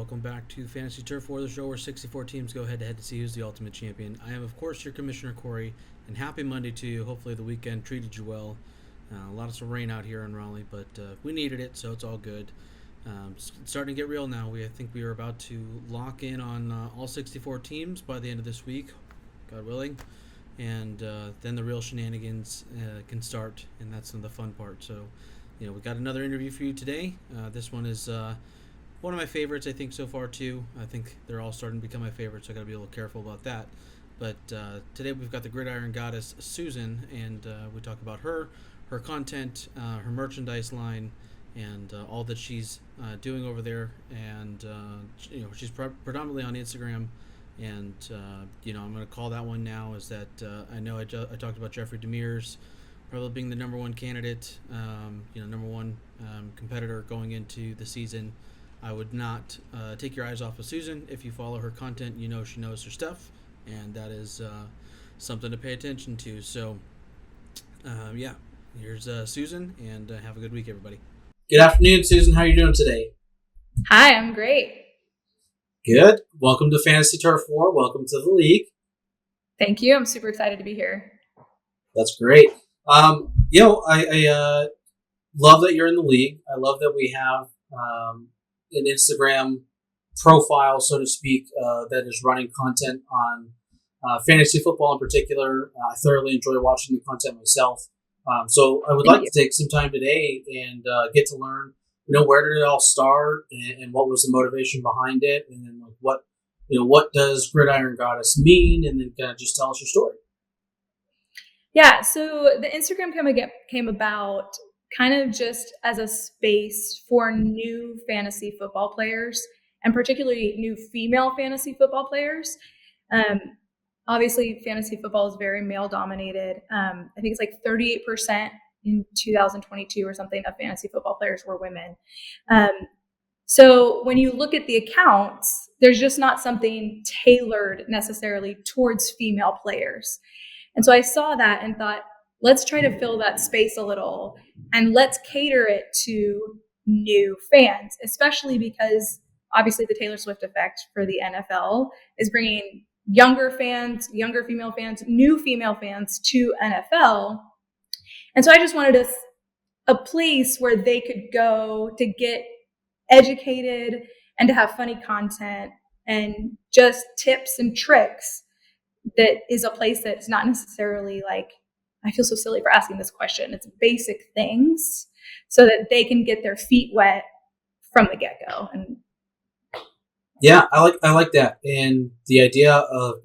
welcome back to Fantasy Turf War, the show where 64 teams go head-to-head to see who's the ultimate champion. I am, of course, your Commissioner Corey, and happy Monday to you. Hopefully the weekend treated you well. Lots of rain out here in Raleigh, but we needed it, so it's all good. It's starting to get real now. I think we are about to lock in on all 64 teams by the end of this week, God willing, and then the real shenanigans can start, and that's the fun part. So, we got another interview for you today. This one is one of my favorites, I think, so far, too. I think they're all starting to become my favorites, so I got to be a little careful about that. But today we've got the Gridiron Goddess, Susan, and we talk about her content, her merchandise line, and all that she's doing over there. And, she's predominantly on Instagram. And, I'm going to call that one now is that I know I talked about Jeffrey Demirs probably being the number one candidate, number one competitor going into the season. I would not take your eyes off of Susan. If you follow her content, she knows her stuff, and that is something to pay attention to. So, here's Susan, and have a good week, everybody. Good afternoon, Susan. How are you doing today? Hi, I'm great. Good. Welcome to Fantasy Turf War. Welcome to the league. Thank you. I'm super excited to be here. That's great. I love that you're in the league. I love that we have an Instagram profile, so to speak, that is running content on fantasy football in particular. I thoroughly enjoy watching the content myself. So I would like to take some time today and get to learn, where did it all start and what was the motivation behind it, and then what does Gridiron Goddess mean, and then kind of just tell us your story. Yeah, so the Instagram came about kind of just as a space for new fantasy football players, and particularly new female fantasy football players. Obviously, fantasy football is very male-dominated. I think it's like 38% in 2022 or something of fantasy football players were women. So when you look at the accounts, there's just not something tailored necessarily towards female players. And so I saw that and thought, let's try to fill that space a little and let's cater it to new fans, especially because obviously the Taylor Swift effect for the NFL is bringing younger female fans, new female fans to NFL. And so I just wanted a place where they could go to get educated and to have funny content and just tips and tricks. That is a place that's not necessarily like, I feel so silly for asking this question. It's basic things so that they can get their feet wet from the get-go. And yeah, I like that. And the idea of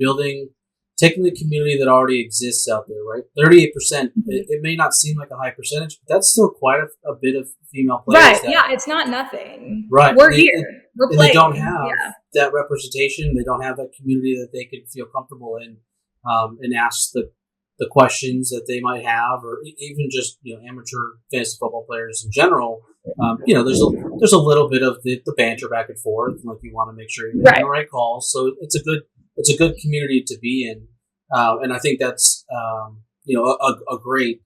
taking the community that already exists out there, right? 38%, it may not seem like a high percentage, but that's still quite a bit of female players. Right, it's not nothing. Right. We're here. We're playing. They don't have that representation. They don't have that community that they could feel comfortable in and ask the questions that they might have, or even just amateur fantasy football players in general. There's a little bit of the banter back and forth, like you want to make sure you're making the right calls. So it's a good community to be in, and I think that's a great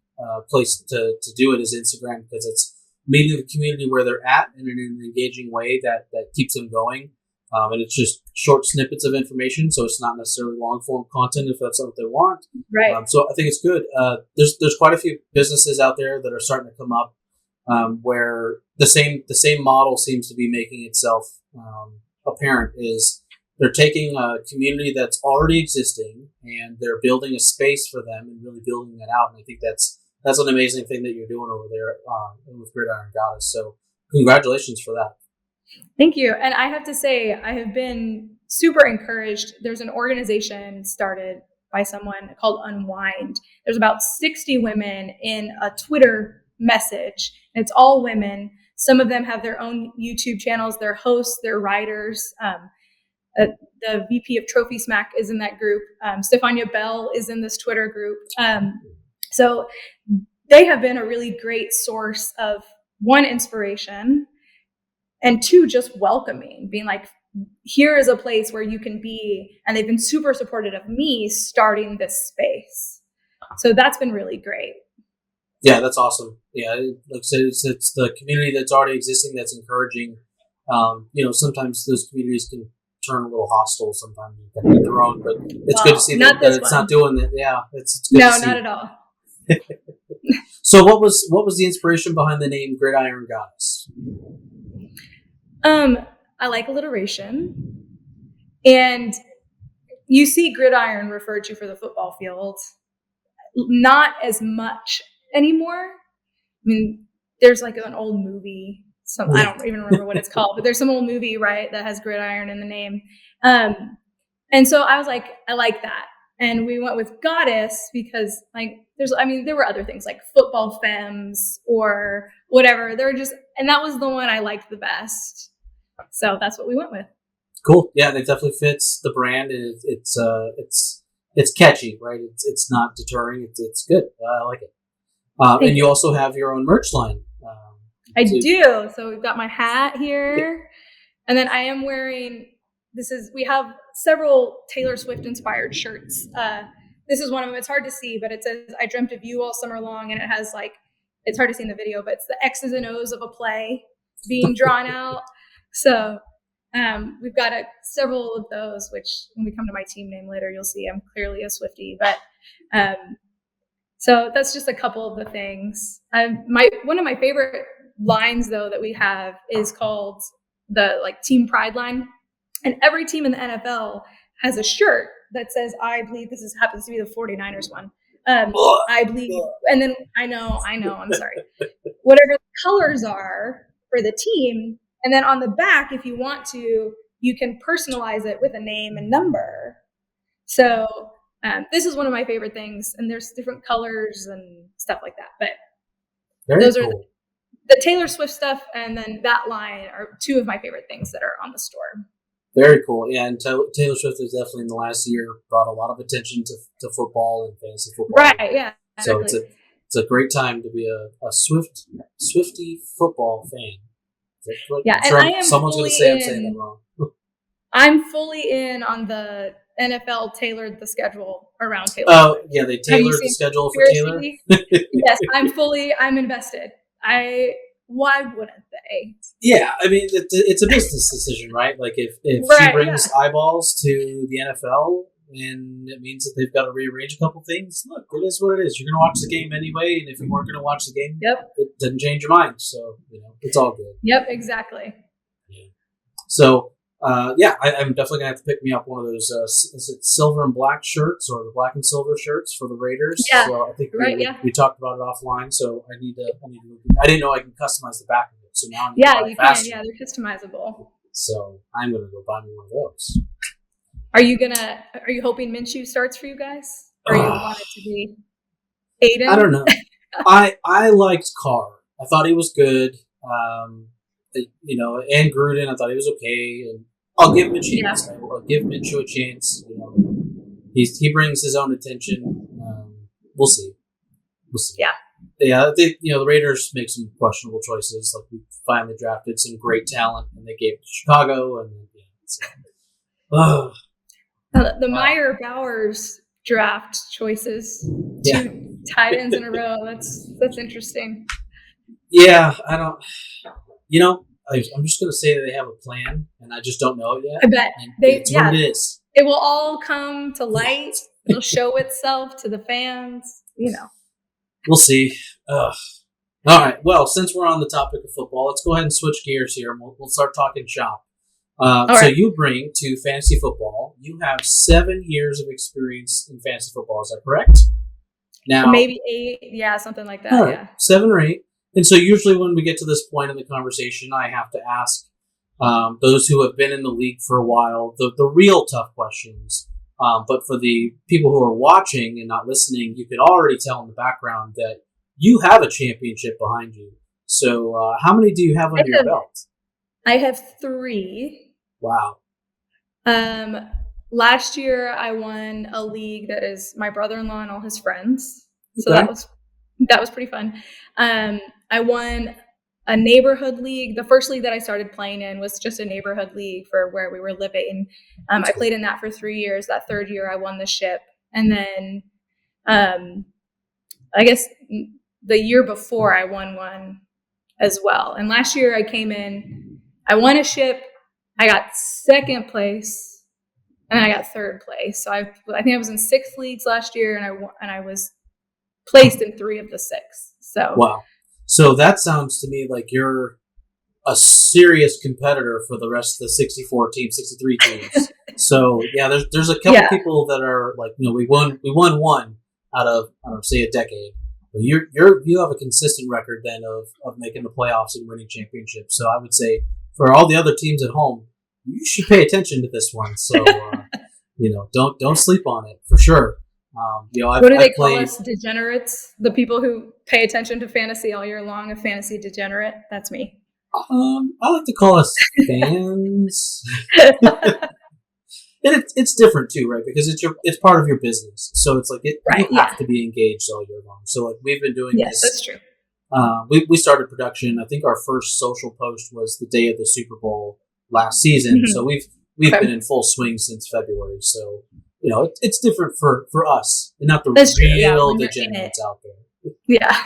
place to do it is Instagram, because it's meeting the community where they're at in an engaging way that keeps them going. And it's just short snippets of information, so it's not necessarily long form content if that's what they want. Right. So I think it's good. There's quite a few businesses out there that are starting to come up where the same model seems to be making itself apparent. Is they're taking a community that's already existing and they're building a space for them and really building that out. And I think that's an amazing thing that you're doing over there with Gridiron Goddess. So congratulations for that. Thank you. And I have to say, I have been super encouraged. There's an organization started by someone called Unwind. There's about 60 women in a Twitter message. And it's all women. Some of them have their own YouTube channels. They're hosts, they're writers. The VP of Trophy Smack is in that group. Stefania Bell is in this Twitter group. So they have been a really great source of, one, inspiration, and two, just welcoming, being like, here is a place where you can be. And they've been super supportive of me starting this space. So that's been really great. Yeah, that's awesome. Yeah, like I said, it's the community that's already existing that's encouraging sometimes those communities can turn a little hostile sometimes and kind of get their own, but it's good to see that it's not doing that. Yeah, it's good to see. No, not at all. So what was the inspiration behind the name Gridiron Goddess? I like alliteration, and you see gridiron referred to for the football field, not as much anymore. I mean, there's like an old movie. I don't even remember what it's called, but there's some old movie, right, that has gridiron in the name. And so I was like, I like that. And we went with goddess because there were other things like football femmes or whatever. And that was the one I liked the best. So that's what we went with. Cool. Yeah, it definitely fits the brand, and it's catchy, right? It's not deterring. It's good. I like it. And you also have your own merch line. I do. So we've got my hat here, and then I am wearing. We have several Taylor Swift inspired shirts. This is one of them. It's hard to see, but it says "I dreamt of you all summer long," and it has it's hard to see in the video, but it's the X's and O's of a play being drawn out. So we've got several of those, which when we come to my team name later, you'll see I'm clearly a Swiftie. But so that's just a couple of the things. One of my favorite lines though that we have is called the team pride line, and every team in the NFL has a shirt that says "I believe." Happens to be the 49ers one. I believe, and then I know. I'm sorry. Whatever the colors are for the team. And then on the back, if you want to, you can personalize it with a name and number. So this is one of my favorite things. And there's different colors and stuff like that. But those are the Taylor Swift stuff. And then that line are two of my favorite things that are on the store. Very cool. Yeah, and Taylor Swift has definitely in the last year brought a lot of attention to football and fantasy football. Right, yeah. So it's a great time to be a Swiftie football fan. Yeah, I'm sure and I am someone's going to say I'm saying that wrong. I'm fully in on the NFL tailored the schedule around Taylor. Oh, yeah, they tailored the schedule for Taylor? Yes, I'm invested. Why wouldn't they? Yeah, I mean, it's a business decision, right? Like, if she brings eyeballs to the NFL, and it means that they've got to rearrange a couple things, look, it is what it is. You're going to watch the game anyway, and if you weren't going to watch the game, it doesn't change your mind. So, it's all good. Yep, exactly. Yeah. So, I'm definitely going to have to pick me up one of those is it silver and black shirts or the black and silver shirts for the Raiders. Yeah. So I think we talked about it offline. So I didn't know I can customize the back of it. So now you can. Yeah, they're customizable. So I'm going to go buy me one of those. Are you hoping Minshew starts for you guys? Or you want it to be Aiden? I don't know. I liked Carr. I thought he was good. And Gruden, I thought he was okay. And I'll give him a chance. Yeah. I'll give Minshew a chance. He brings his own attention. We'll see. Yeah. Yeah, the Raiders make some questionable choices. Like, we finally drafted some great talent, and they gave it to Chicago, and the Meyer Bowers draft choices, two tight ends in a row. That's interesting. Yeah, I don't. I'm just going to say that they have a plan, and I just don't know it yet. I bet it's what it is. It will all come to light. It'll show itself to the fans. We'll see. All right. Well, since we're on the topic of football, let's go ahead and switch gears here, and we'll start talking shop. So you bring to fantasy football, you have 7 years of experience in fantasy football. Is that correct? Now, maybe 8. Something like that. Right, yeah, 7 or 8. And so usually when we get to this point in the conversation, I have to ask those who have been in the league for a while the real tough questions. But for the people who are watching and not listening, you can already tell in the background that you have a championship behind you. So how many do you have under your belt? I have 3. Wow. Last year I won a league that is my brother-in-law and all his friends. So that was pretty fun. I won a neighborhood league. The first league that I started playing in was just a neighborhood league for where we were living. I played in that for 3 years. That third year I won the ship. And then I guess the year before I won one as well. And last year I came in I won a ship. I got second place, and I got third place. So I think I was in 6 leagues last year, and I was placed in 3 of the 6. So wow. So that sounds to me like you're a serious competitor for the rest of the 64 teams, 63 teams. So yeah, there's a couple people that are like, we won one out of, I don't know, say a decade. But you have a consistent record then of making the playoffs and winning championships. So I would say for all the other teams at home, you should pay attention to this one. So don't sleep on it for sure. What do they call us? Degenerates? The people who pay attention to fantasy all year long, a fantasy degenerate? That's me. I like to call us fans. And it's different too, right? Because it's part of your business, so it's like you have to be engaged all year long. So like we've been doing this. That's true. We started production. I think our first social post was the day of the Super Bowl last season. Mm-hmm. So we've been in full swing since February. So it's different for us, and not the real degenerates out there. Yeah.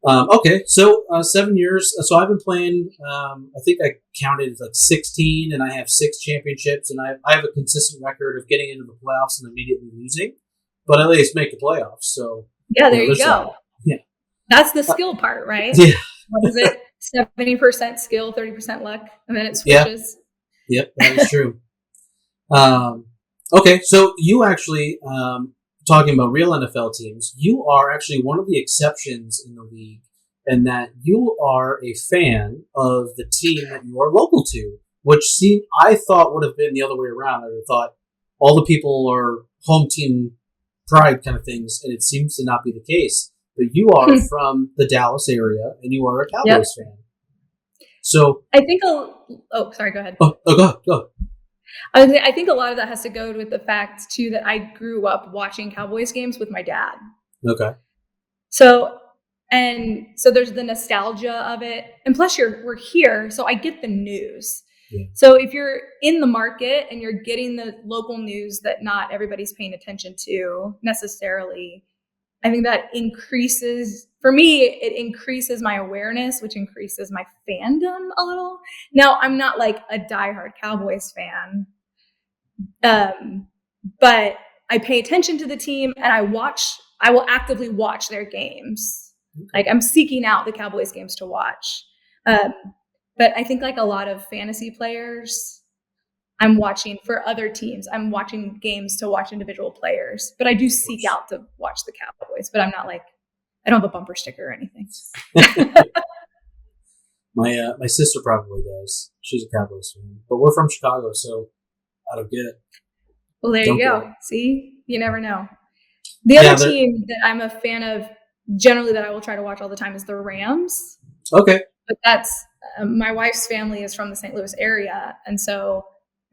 Okay, so 7 years. So I've been playing. I think I counted like 16, and I have 6 championships, and I have a consistent record of getting into the playoffs and immediately losing, but at least make the playoffs. So yeah, there you go. Yeah, that's the skill part, right? Yeah. What is it? 70% skill, 30% luck, and then it switches. Yep, that is true. Okay, so you actually. Talking about real NFL teams, you are actually one of the exceptions in the league, in that you are a fan of the team that you are local to, which I thought would have been the other way around. I thought all the people are home team pride kind of things, and it seems to not be the case. But you are from the Dallas area, and you are a Cowboys fan. So I think. Sorry. Go ahead. Go. I think a lot of that has to go with the fact too that I grew up watching Cowboys games with my dad. Okay. So there's the nostalgia of it, and plus we're here, so I get the news. Yeah. So if you're in the market and you're getting the local news that not everybody's paying attention to necessarily, I think that increases, for me, it increases my awareness, which increases my fandom a little. Now, I'm not like a diehard Cowboys fan, but I pay attention to the team, and I will actively watch their games. Like I'm seeking out the Cowboys games to watch. But I think like a lot of fantasy players, I'm watching for other teams. I'm watching games to watch individual players, but I do seek out to watch the Cowboys, but I'm not like, I don't have a bumper sticker or anything. My sister probably does. She's a Cowboys fan, but we're from Chicago, so I don't get it. Well, there you go. See, you never know. The other team that I'm a fan of generally that I will try to watch all the time is the Rams. Okay. But that's, my wife's family is from the St. Louis area, and so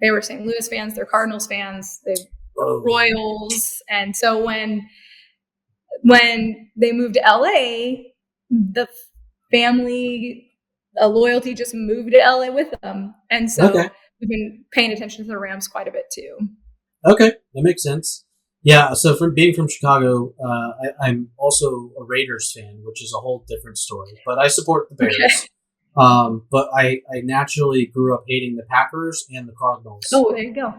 they were St. Louis fans, they're Cardinals fans, they're Royals. And so when they moved to LA, the family, loyalty just moved to LA with them. And so we've been paying attention to the Rams quite a bit too. Okay, that makes sense. Yeah, so from being from Chicago, I'm also a Raiders fan, which is a whole different story. But I support the Bears. Okay. But I naturally grew up hating the Packers and the Cardinals. Oh, there you go.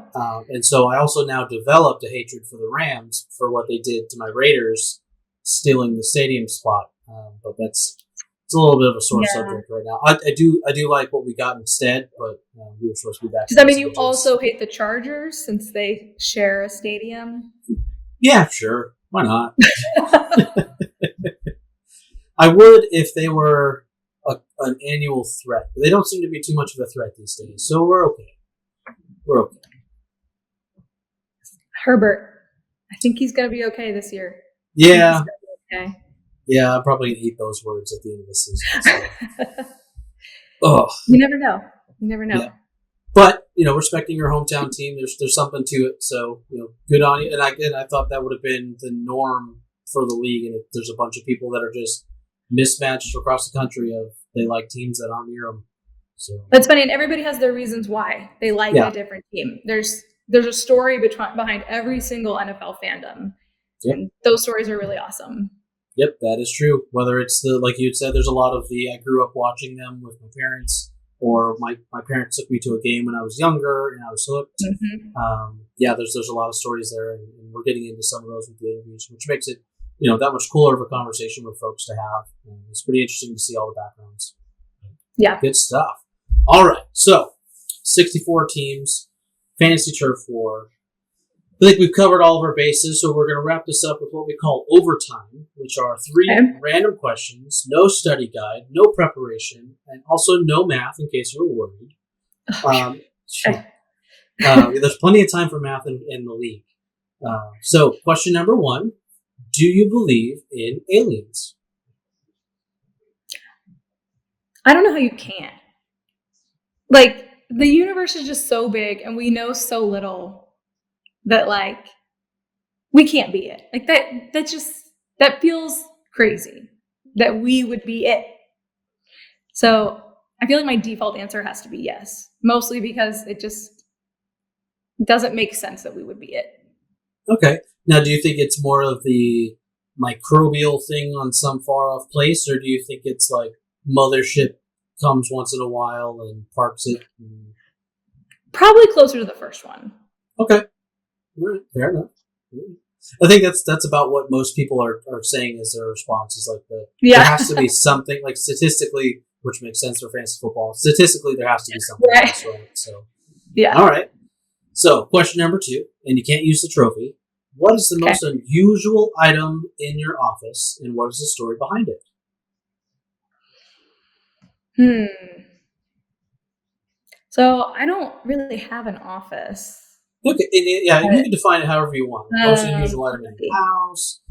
And so I also now developed a hatred for the Rams for what they did to my Raiders, stealing the stadium spot. But it's a little bit of a sore subject right now. I do like what we got instead, but we were supposed to be back. Does that mean you also hate the Chargers since they share a stadium? Yeah, sure. Why not? I would if they were an annual threat. But they don't seem to be too much of a threat these days, so we're okay. We're okay. Herbert, I think he's going to be okay this year. Yeah. Okay. Yeah, I'm probably going to eat those words at the end of the season. So. You never know. You never know. Yeah. But, respecting your hometown team, there's something to it. So, good on you. And I thought that would have been the norm for the league. And there's a bunch of people that are just mismatched across the country of they like teams that aren't near them. So that's funny. And everybody has their reasons why they like a different team. There's a story behind every single NFL fandom. Yep. And those stories are really awesome. Yep, that is true. Whether it's like you said, there's a lot of I grew up watching them with my parents, or my parents took me to a game when I was younger and I was hooked. There's a lot of stories there, and we're getting into some of those with the interviews, which makes it that much cooler of a conversation with folks to have. And it's pretty interesting to see all the backgrounds. Yeah, good stuff. All right, so 64 teams, fantasy turf war. I think we've covered all of our bases, so we're going to wrap this up with what we call overtime, which are 3 random questions, no study guide, no preparation, and also no math in case you were worried. There's plenty of time for math in the league. So, question number 1, do you believe in aliens? I don't know how you can. Like, the universe is just so big, and we know so little that, like, we can't be it. Like, that feels crazy that we would be it. So I feel like my default answer has to be yes, mostly because it just doesn't make sense that we would be it. Okay. Now, do you think it's more of the microbial thing on some far off place, or do you think it's like mothership comes once in a while and parks it? Probably closer to the first one. Okay. All right. Fair enough. I think that's about what most people are saying as their response is like there has to be something, like statistically, which makes sense for fantasy football. Statistically, there has to be something else, right? So, yeah. All right. So, question number 2, and you can't use the trophy. What is the most unusual item in your office, and what is the story behind it? So I don't really have an office. Okay, you can define it however you want. Most unusual item in your house.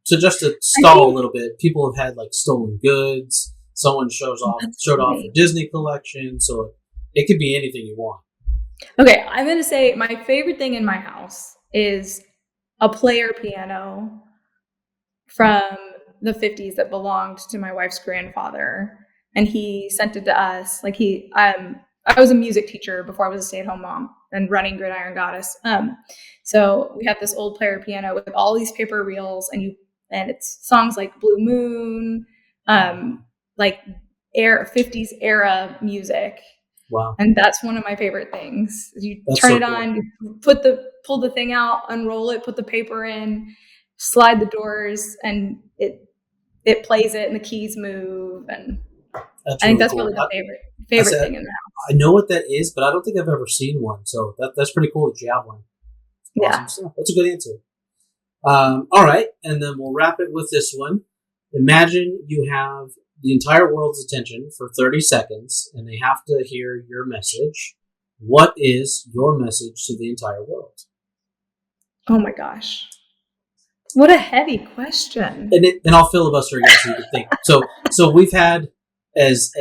So just to stall a little bit, people have had like stolen goods. Someone showed off a Disney collection, so it could be anything you want. Okay, I'm going to say my favorite thing in my house is a player piano from the 50s that belonged to my wife's grandfather, and he sent it to us. Like I was a music teacher before I was a stay-at-home mom and running Gridiron Goddess. So we have this old player piano with all these paper reels, and it's songs like Blue Moon, like 50s era music. Wow. And that's one of my favorite things. You turn it on, you pull the thing out, unroll it, put the paper in, slide the doors, and it plays it, and the keys move. And I think that's really the favorite thing in the house. I know what that is, but I don't think I've ever seen one. So that's pretty cool that you have one. Awesome stuff. That's a good answer. All right, and then we'll wrap it with this one. Imagine you have the entire world's attention for 30 seconds, and they have to hear your message. What is your message to the entire world? Oh my gosh. What a heavy question. And I'll filibuster again so you can think. So we've had as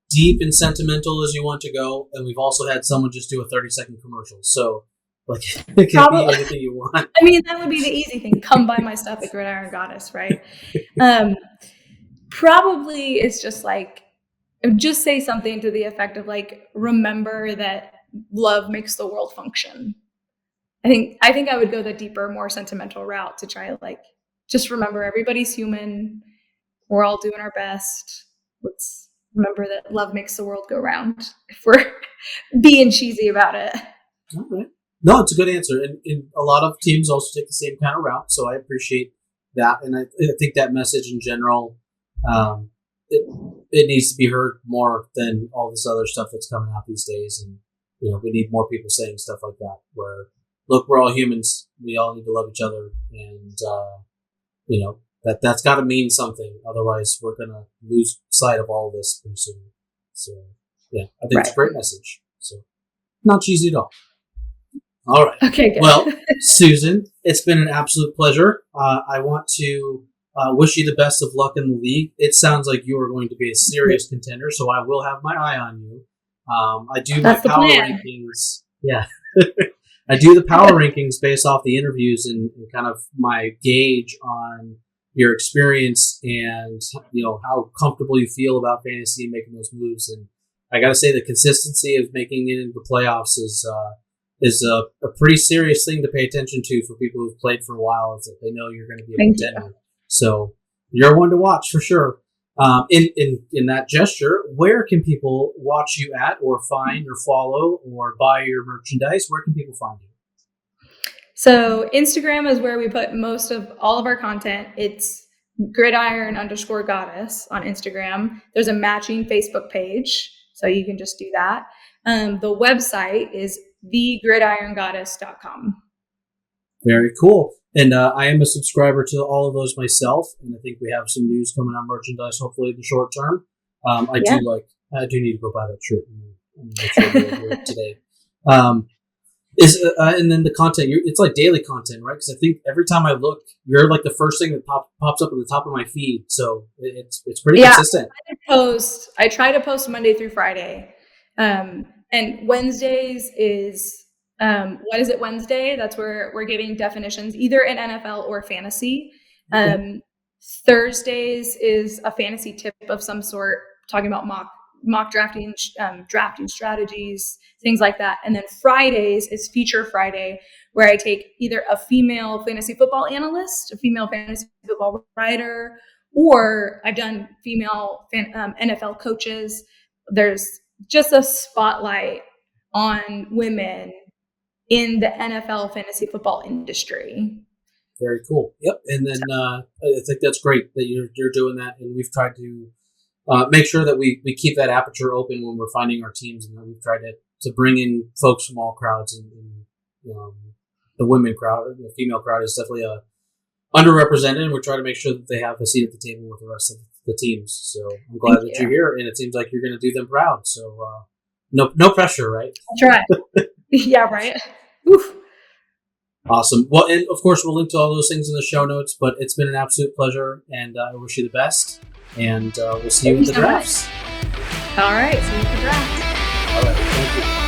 deep and sentimental as you want to go, and we've also had someone just do a 30-second commercial. So like it can be anything you want. I mean, that would be the easy thing. Come buy my stuff at Gridiron Goddess, right? Probably it's just say something to the effect of like, remember that love makes the world function. I think I would go the deeper, more sentimental route to try to just remember everybody's human. We're all doing our best. Let's remember that love makes the world go round if we're being cheesy about it. All right. No, it's a good answer. And a lot of teams also take the same kind of route. So I appreciate that. And I think that message in general, it needs to be heard more than all this other stuff that's coming out these days. And, we need more people saying stuff like that where, look, we're all humans. We all need to love each other. And, that's got to mean something. Otherwise, we're going to lose sight of all of this pretty soon. So, yeah, I think it's a great message. So, not cheesy at all. All right. Okay, good. Well, Susan, it's been an absolute pleasure. I want to wish you the best of luck in the league. It sounds like you are going to be a serious contender, so I will have my eye on you. I do my power rankings. Yeah. I do the power rankings based off the interviews and kind of my gauge on your experience and, how comfortable you feel about fantasy and making those moves. And I got to say the consistency of making it into the playoffs is a pretty serious thing to pay attention to for people who've played for a while, is that they know you're going to be a contender. So you're one to watch for sure. In that gesture, where can people watch you at, or find, or follow, or buy your merchandise? Where can people find you? So Instagram is where we put most of all of our content. It's Gridiron_Goddess on Instagram. There's a matching Facebook page, so you can just do that. The website is thegridirongoddess.com. Very cool. And I am a subscriber to all of those myself, and I think we have some news coming on merchandise, hopefully in the short term. I do need to go buy that shirt and make sure I wear it today. And then the content, it's like daily content, right? Because I think every time I look, you're like the first thing that pops up at the top of my feed. So it's pretty consistent. I try to post Monday through Friday. And Wednesdays is, what is it Wednesday? That's where we're giving definitions, either in NFL or fantasy. Thursdays is a fantasy tip of some sort, talking about mock drafting, drafting strategies, things like that. And then Fridays is Feature Friday, where I take either a female fantasy football analyst, a female fantasy football writer, or I've done female NFL coaches. There's just a spotlight on women in the NFL fantasy football industry. Very cool. Yep. And then I think that's great that you're doing that. And we've tried to make sure that we keep that aperture open when we're finding our teams, and that we've tried to bring in folks from all crowds. And the women crowd, the female crowd is definitely underrepresented, and we're trying to make sure that they have a seat at the table with the rest of the teams. So I'm glad that you're here, and it seems like you're going to do them proud. So no pressure, right? That's right. Yeah, right. Oof. Awesome. Well, and of course, we'll link to all those things in the show notes, but it's been an absolute pleasure, and I wish you the best. And we'll see you in the drafts. All right. See you in the draft. All right. Thank you.